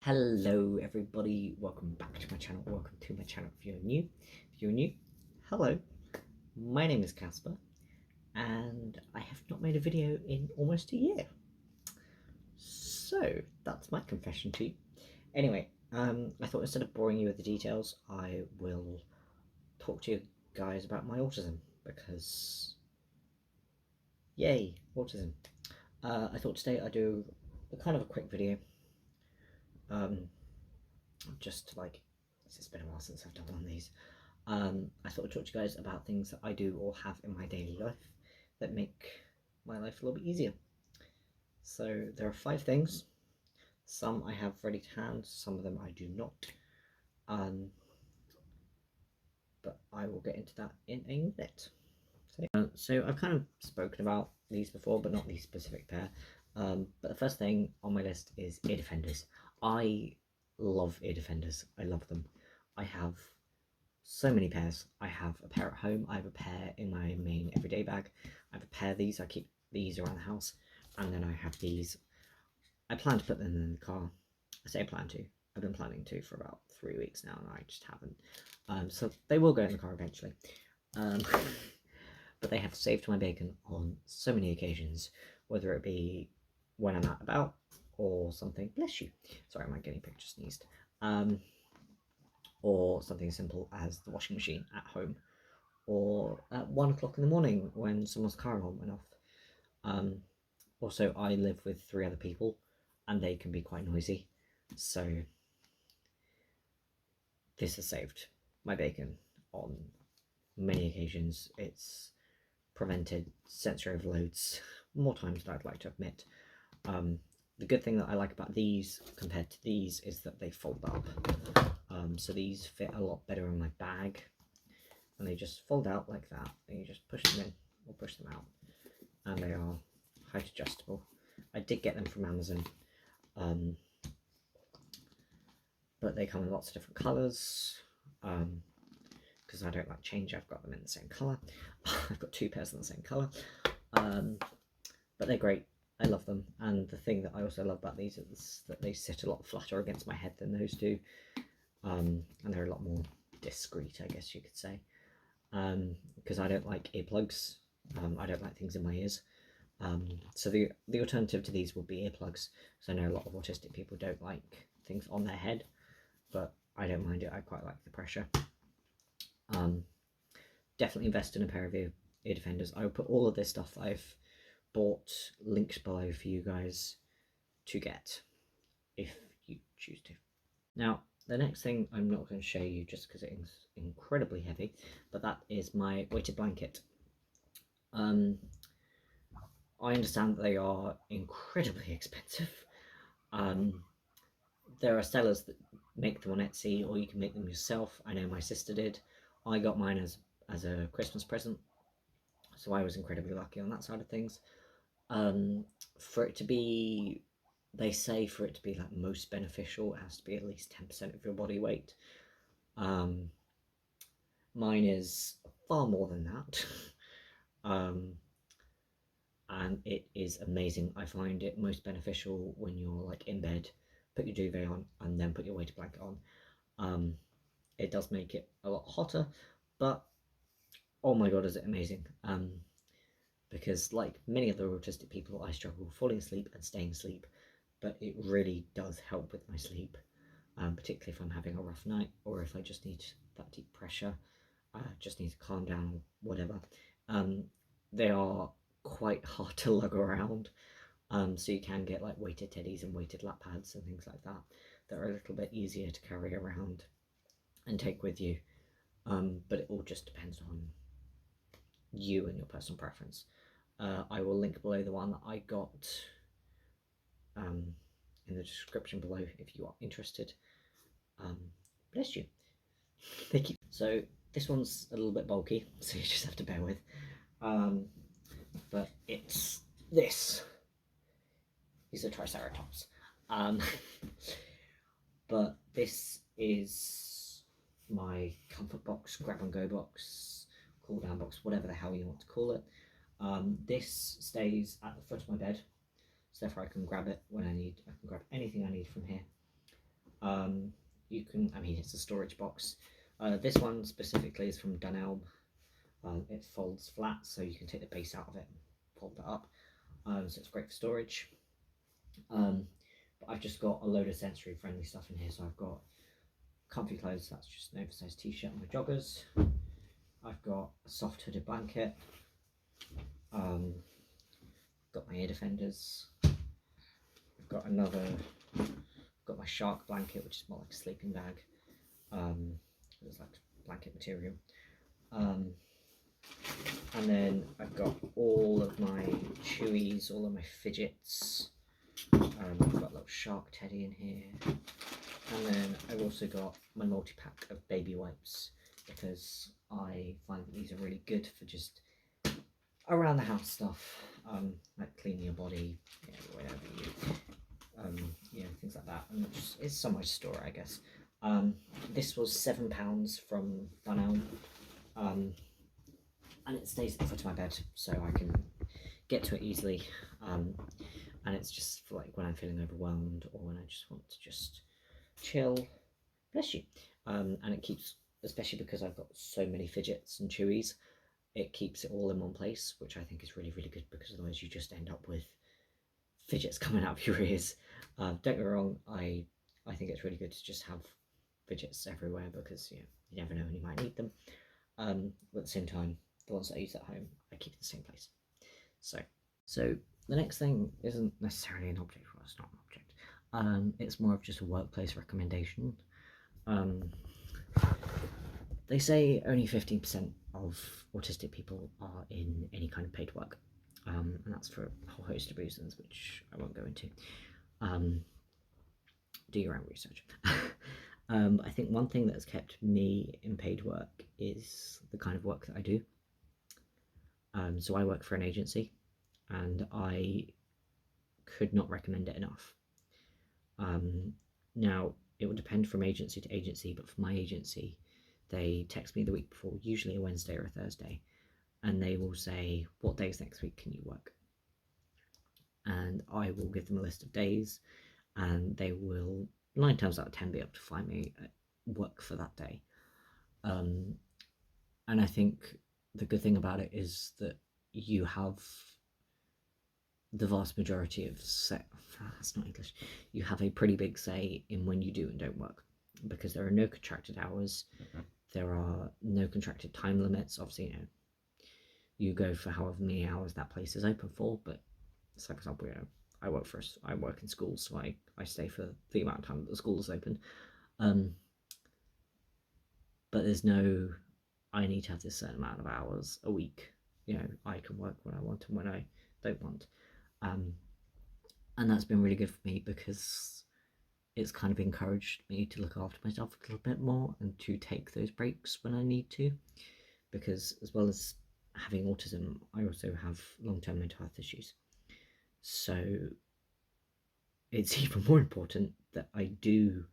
Hello everybody, welcome back to my channel, welcome to my channel if you're new, hello, my name is Casper, and I have not made a video in almost a year, so that's my confession to you. Anyway, I thought instead of boring you with the details, I will talk to you guys about my autism, because, yay, autism. I thought today I'd do a kind of a quick video, just like, it's been a while since I've done one of these. I thought I'd talk to you guys about things that I do or have in my daily life that make my life a little bit easier. So there are 5 things. Some I have ready to hand, some of them I do not. But I will get into that in a minute. So I've kind of spoken about these before, but not these specific pair. But the first thing on my list is ear defenders. I love ear defenders. I love them. I have so many pairs. I have a pair at home. I have a pair in my main everyday bag. I have a pair of these. I keep these around the house. And then I have these. I plan to put them in the car. I say I plan to. I've been planning to for about 3 weeks now, and I just haven't. So they will go in the car eventually. But they have saved my bacon on so many occasions, whether it be when I'm out about or something. Bless you. Sorry, my guinea pig just sneezed. Or something as simple as the washing machine at home, or at 1 o'clock in the morning when someone's car alarm went off. Also, I live with 3 other people, and they can be quite noisy, so this has saved my bacon on many occasions. It's prevented sensory overloads more times than I'd like to admit. The good thing that I like about these compared to these is that they fold up. So these fit a lot better in my bag, and they just fold out like that, and you just push them in or push them out, and they are height adjustable. I did get them from Amazon, but they come in lots of different colours, because I don't like change. I've got them in the same colour. I've got 2 pairs in the same colour, but they're great. I love them, and the thing that I also love about these is that they sit a lot flatter against my head than those do, and they're a lot more discreet, I guess you could say, because I don't like earplugs. I don't like things in my ears. So the alternative to these would be earplugs. So I know a lot of autistic people don't like things on their head, but I don't mind it. I quite like the pressure. Definitely invest in a pair of ear defenders. I will put all of this stuff that I've bought linked below for you guys to get if you choose to. Now, the next thing I'm not going to show you just because it's incredibly heavy, but that is my weighted blanket. I understand that they are incredibly expensive. There are sellers that make them on Etsy, or you can make them yourself. I know my sister did. I got mine as a Christmas present, so I was incredibly lucky on that side of things. For it to be, they say for it to be like most beneficial, it has to be at least 10% of your body weight. Mine is far more than that. And it is amazing. I find it most beneficial when you're like in bed, put your duvet on, and then put your weighted blanket on. It does make it a lot hotter, but oh my god, is it amazing. Because like many other autistic people, I struggle falling asleep and staying asleep, but it really does help with my sleep, particularly if I'm having a rough night, or if I just need that deep pressure, just need to calm down, whatever. They are quite hard to lug around, so you can get like weighted teddies and weighted lap pads and things like that that are a little bit easier to carry around and take with you, but it all just depends on you and your personal preference. I will link below the one that I got in the description below if you are interested. Bless you. Thank you. So this one's a little bit bulky, so you just have to bear with. But it's this. These are Triceratops. But this is my comfort box, grab and go box, cool down box, whatever the hell you want to call it. This stays at the foot of my bed, so therefore I can grab it when I need. I can grab anything I need from here. You can, I mean, it's a storage box. This one specifically is from Dunelm. It folds flat, so you can take the base out of it and fold that up. So it's great for storage. But I've just got a load of sensory friendly stuff in here. So I've got comfy clothes, that's just an oversized t-shirt and my joggers. I've got a soft hooded blanket. Got my ear defenders. I've got got my shark blanket, which is more like a sleeping bag. It's like blanket material. And then I've got all of my chewies, all of my fidgets. I've got a little shark teddy in here. And then I've also got my multi-pack of baby wipes, because I find that these are really good for just around the house stuff, like cleaning your body, whatever you, things like that. And it's somewhere to store it, I guess. This was £7 from Dunelm, and it stays at the foot of my bed, so I can get to it easily. And it's just for like when I'm feeling overwhelmed or when I just want to just chill. Bless you. And it keeps, especially because I've got so many fidgets and chewies, it keeps it all in one place, which I think is really, really good, because otherwise you just end up with fidgets coming out of your ears. Don't get me wrong, I think it's really good to just have fidgets everywhere, because you never know when you might need them. But at the same time, the ones that I use at home, I keep in the same place. So the next thing isn't necessarily an object. Well, it's not an object. It's more of just a workplace recommendation. They say only 15% of autistic people are in any kind of paid work, and that's for a whole host of reasons, which I won't go into. Do your own research. I think one thing that has kept me in paid work is the kind of work that I do. So I work for an agency, and I could not recommend it enough. Now, it will depend from agency to agency, but for my agency, they text me the week before, usually a Wednesday or a Thursday, and they will say, what days next week can you work? And I will give them a list of days, and they will 9 times out of 10 be able to find me work for that day. And I think the good thing about it is that you have the vast majority of that's not English. You have a pretty big say in when you do and don't work, because there are no contracted hours. There are no contracted time limits. Obviously, you go for however many hours that place is open for. But so, for example, I work in schools, so I stay for the amount of time that the school is open. But there's no, I need to have this certain amount of hours a week. I can work when I want and when I don't want. And that's been really good for me, because it's kind of encouraged me to look after myself a little bit more and to take those breaks when I need to, because as well as having autism, I also have long-term mental health issues. So it's even more important that I do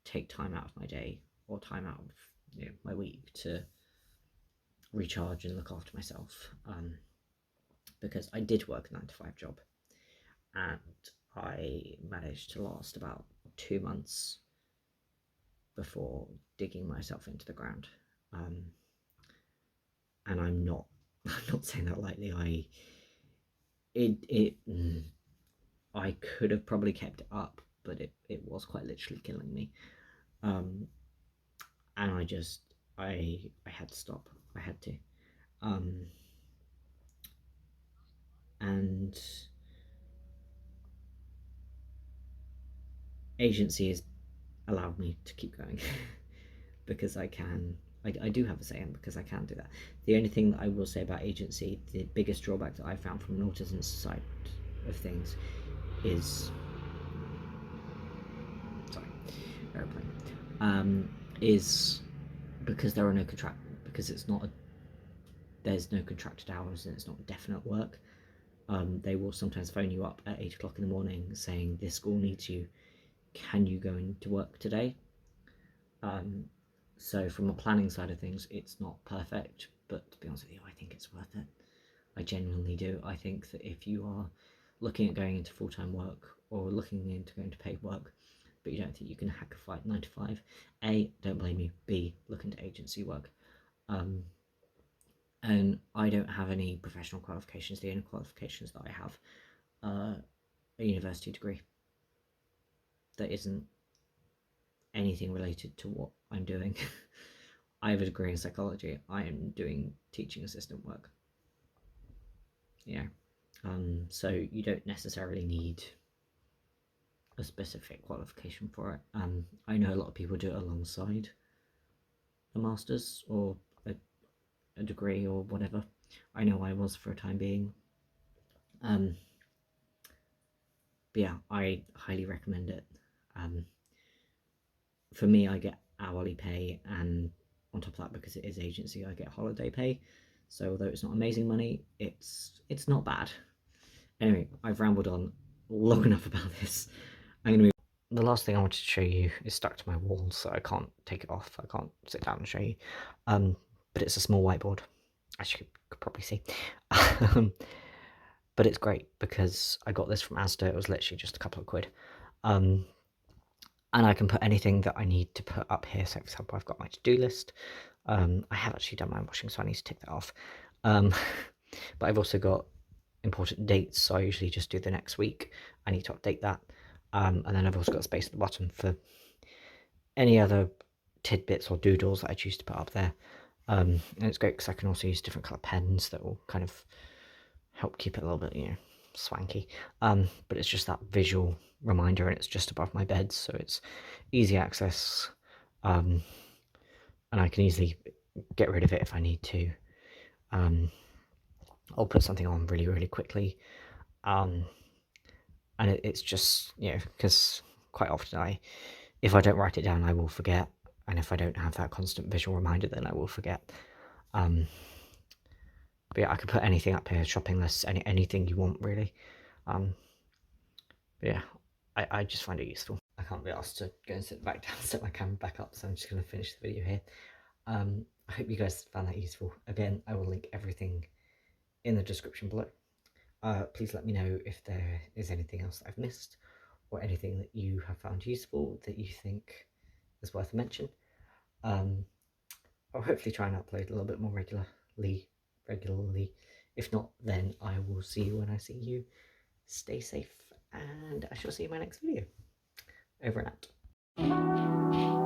take time out of my day or time out of my week to recharge and look after myself, because I did work a 9-to-5 job, and I managed to last about 2 months before digging myself into the ground. And I'm not saying that lightly. I could have probably kept it up, but it was quite literally killing me. And I had to stop. I had to. And agency has allowed me to keep going because I do have a say, and because I can do that. The only thing that I will say about agency, the biggest drawback that I found from an autism side of things is is because there are no because there's no contracted hours and it's not definite work. They will sometimes phone you up at 8 o'clock in the morning saying this school needs you, can you go into work today? So from a planning side of things, it's not perfect, but to be honest with you, I think it's worth it. I genuinely do. I think that if you are looking at going into full-time work or looking into going to paid work, but you don't think you can hack a fight 9 to 5, A, don't blame you, B, look into agency work. And I don't have any professional qualifications. The only qualifications that I have are a university degree that isn't anything related to what I'm doing. I have a degree in psychology. I am doing teaching assistant work. Yeah. So you don't necessarily need a specific qualification for it. I know a lot of people do it alongside a master's or a degree or whatever. I know I was for a time being. But yeah, I highly recommend it. For me, I get hourly pay, and on top of that, because it is agency, I get holiday pay. So although it's not amazing money, it's not bad. Anyway, I've rambled on long enough about this. I'm gonna move. The last thing I wanted to show you is stuck to my wall, so I can't take it off. I can't sit down and show you. But it's a small whiteboard, as you could probably see. But it's great because I got this from Asda. It was literally just a couple of quid. And I can put anything that I need to put up here. So, for example, I've got my to-do list. I have actually done my washing, so I need to tick that off. But I've also got important dates, so I usually just do the next week. I need to update that. And then I've also got space at the bottom for any other tidbits or doodles that I choose to put up there. And it's great because I can also use different colour pens that will kind of help keep it a little bit, swanky. But it's just that visual reminder, and it's just above my bed, so it's easy access. And I can easily get rid of it if I need to. I'll put something on really, really quickly. And it's just, because quite often if I don't write it down, I will forget. And if I don't have that constant visual reminder, then I will forget. But yeah, I could put anything up here, shopping lists, anything you want, really. But yeah, I just find it useful. I can't be asked to go and sit back down, set my camera back up, so I'm just going to finish the video here. I hope you guys found that useful. Again, I will link everything in the description below. Please let me know if there is anything else that I've missed, or anything that you have found useful that you think is worth a mention. I'll hopefully try and upload a little bit more regularly. If not, then I will see you when I see you. Stay safe, and I shall see you in my next video. Over and out.